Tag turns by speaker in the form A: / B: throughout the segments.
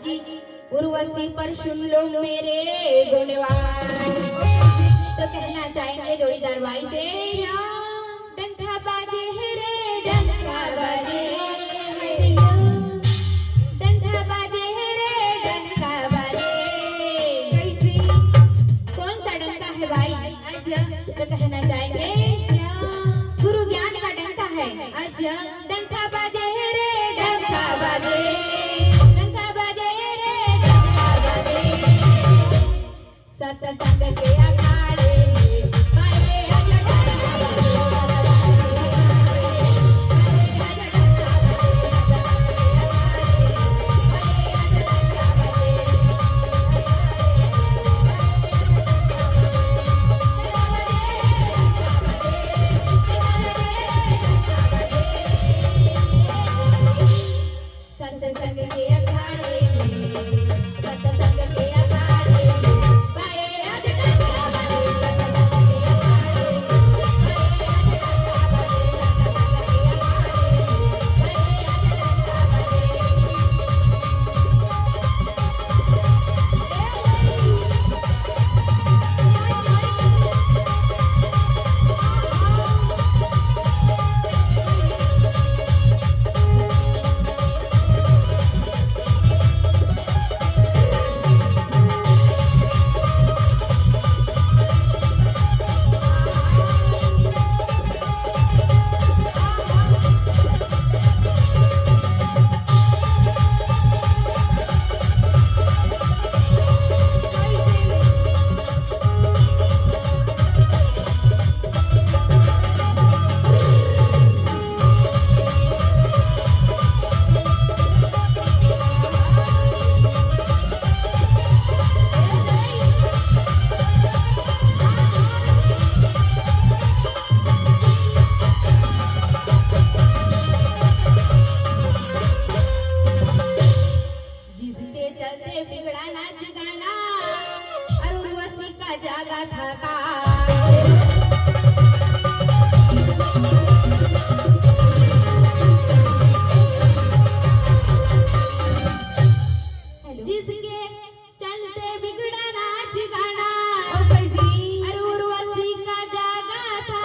A: अजी उर्वशी पर सुन लो मेरे गुणवान। तो कहना चाहेंगे जोड़ीदार भाई से, डंका बाजे है रे डंका बाजे, डंका बाजे है रे डंका बाजे। कैसे कौन सा डंका है भाई? अच्छा तो कहना चाहेंगे गुरु ज्ञान का डंका है। अच्छा डंका बाजे है रे डंका बाजे, डंका बाजे रे डंका बाजे। सत्संग के अखाड़े में बाजे आजा डंका बाजे, आजा डंका सत्संग के अखाड़े में, सत्संग के अखाड़े में बाए आजा डंका बाजे, सत्संग के अखाड़े में बाए आजा डंका बाजे, सत्संग के अखाड़े में बाए आजा डंका बाजे। जिसके चलते बिगड़ा नाच गाना और उर्वशी का जागा था जिसके चलते बिगड़ा नाच गाना और उर्वशी का जागा था।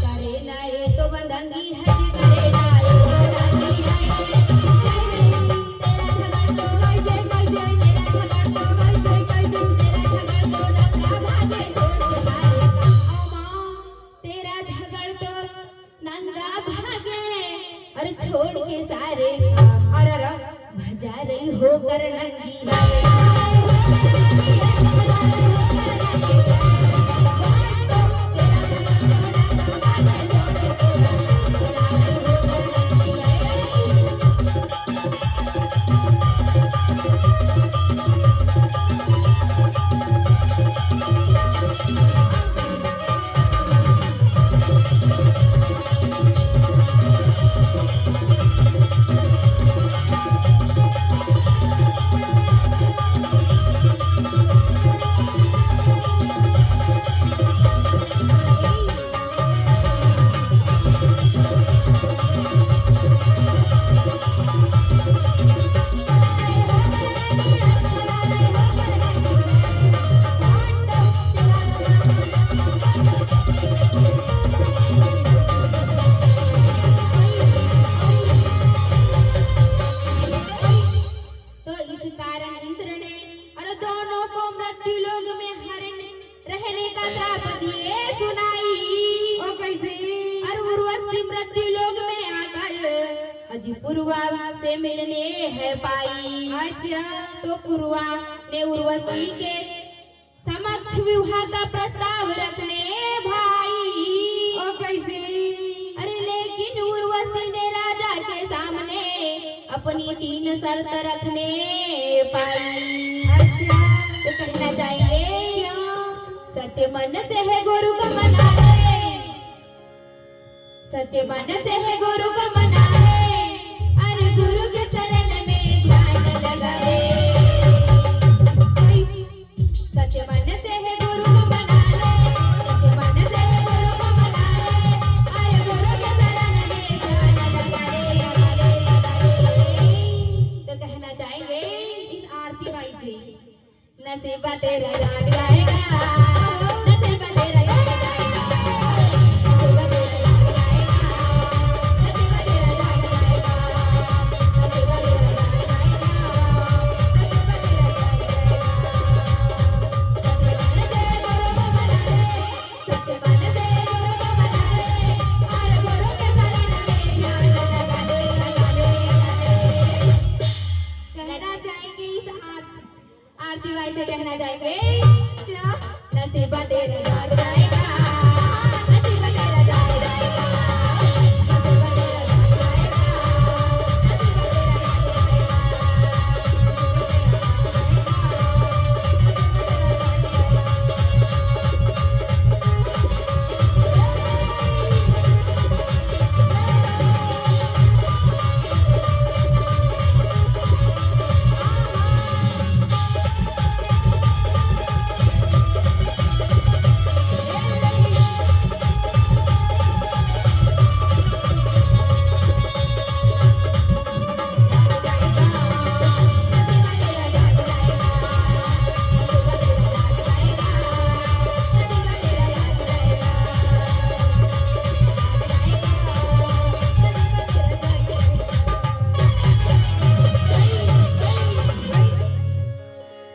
A: करे ना ये तो बंदंगी है, करे ना ये तो बंदंगी है। अरे छोड़ के सारे अरे भजा रही होकर नंगी पूर्वा से मिलने है पाई। अच्छा तो पूर्वा ने उर्वशी के समक्ष विवाह का प्रस्ताव रखने भाई। और कैसे? अरे लेकिन उर्वशी ने राजा के सामने अपनी 3 शर्त रखने पाई। अच्छा तो कहना चाहिए सच्चे मन से है गुरु को मना ले, सच्चे मन से है गुरु को मना ले, अरे गुरु के चरण में ध्यान लगाए। सच्चे मन से है गुरु को मना ले, सच्चे मन से है गुरु को मना ले, अरे गुरु के चरण में ध्यान लगाए। नसीबा तेरा जाग जाएगा, नसीबा तेरा जाग जाएगा, नसीबा तेरा जाग जाएगा, नसीबा तेरा जाग जाएगा, नसीबा तेरा जाग जाएगा, सच्चे मन से गुरु को मना ले, और गुरु के शरण में ध्यान लगा ले, लगा ले, लगा ले। कहना चाहेंगे इस आरती बाई से कहना चाहेंगे, नसीबा तेरा जाग जाएगा, नसीबा तेरा जाग जाएगा, नसीबा तेरा जाग जाएगा, नसीबा तेरा जाग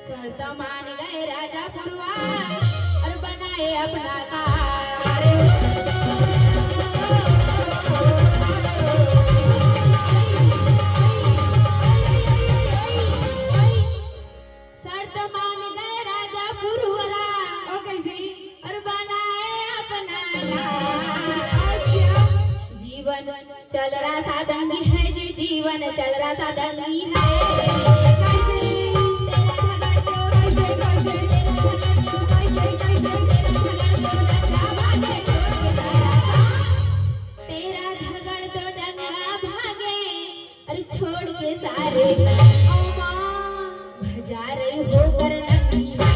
A: शर्त मान गए राजा पुरवा और बनाए अपना कार। शर्त मान गए राजा पुरवरा और बनाए अपना कार। जीवन चल रहा सादंगी है जी, जीवन चल रहा सादंगी है। छोड़ के सारे भजा रही होकर नबी है।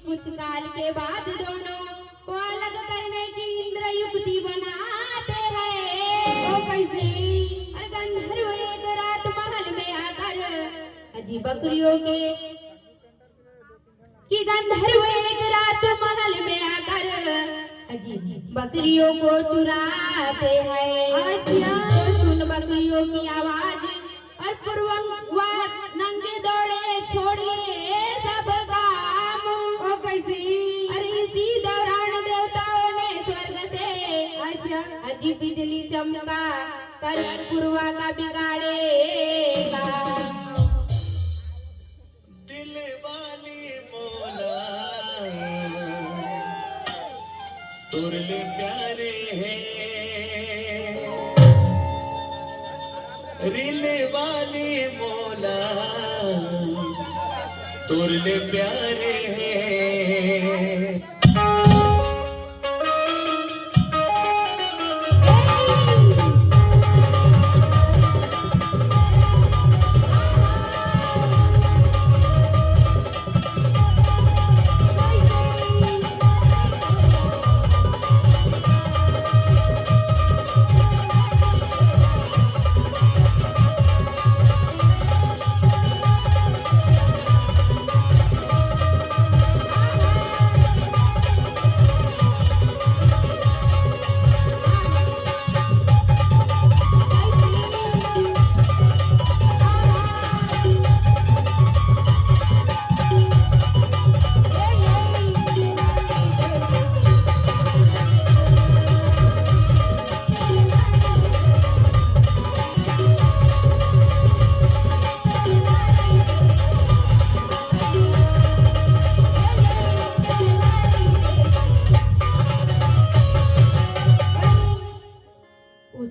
A: कुछ काल के बाद दोनों को अलग करने की इंद्र युक्ति बनाते हैं। ओ कैसे? और गंधर्व एक रात महल में आकर अजी बकरियों के गंधर्व एक रात महल में आकर अजी बकरियों को चुराते हैं। तो सुन बकरियों की आवाज और पूर्वंग नंगे दौड़े छोड़िए सब काम। ओ कैसे? अरे इसी दौरान देवताओं ने स्वर्ग से अजी बिजली चमका कर पूर्वा का बिगाड़ेगा।
B: दिल वाली मौला तुरले प्यारे हैं, रिले वाली मौला तुरले प्यारे हैं।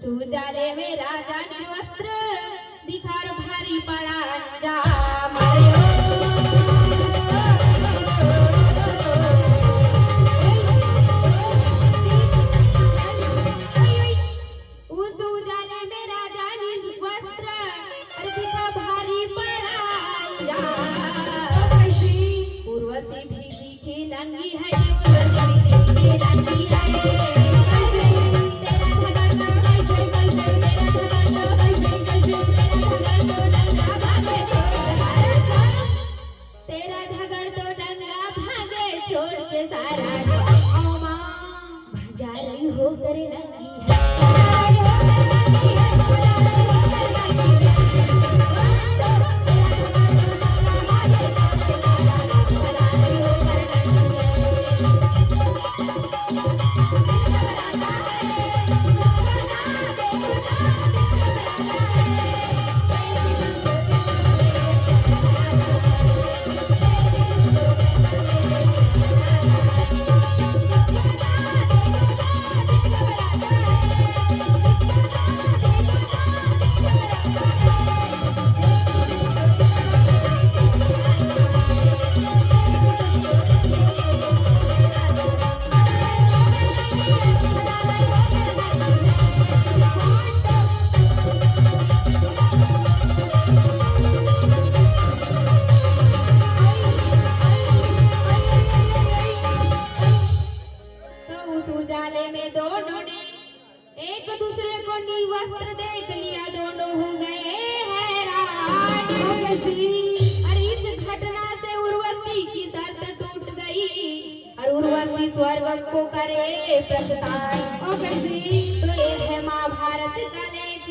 A: उस उजाले में राजा निर्वस्त्र दिखार भारी पड़ा अंजाम। अरे उस उजाले में राजा निर्वस्त्र और दिखा भारी पड़ा अंजाम। उर्वशी भी दिखी नंगी है, उर्वशी भी दिखी नंगी है। तेरा धगड़ तो डंगा भागे छोड़ के सारा जा रही हो करे नंगी उजाले में दोनों ने एक दूसरे को निर्वस्त्र देख लिया, दोनों हो गए हैरान। अरे इस घटना से उर्वशी की शर्त टूट गई और उर्वशी स्वर्ग को करे प्रस्थान। तो ये है महाभारत का लेख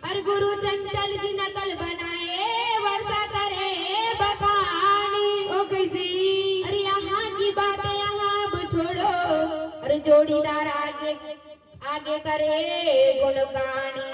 A: और गुरु चंचल जी नकल बनाए वर्षा करे बखानी। अरे यहाँ की बातें यहाँ अब छोड़ो और जोड़ीदार आगे आगे करे गुणगानी।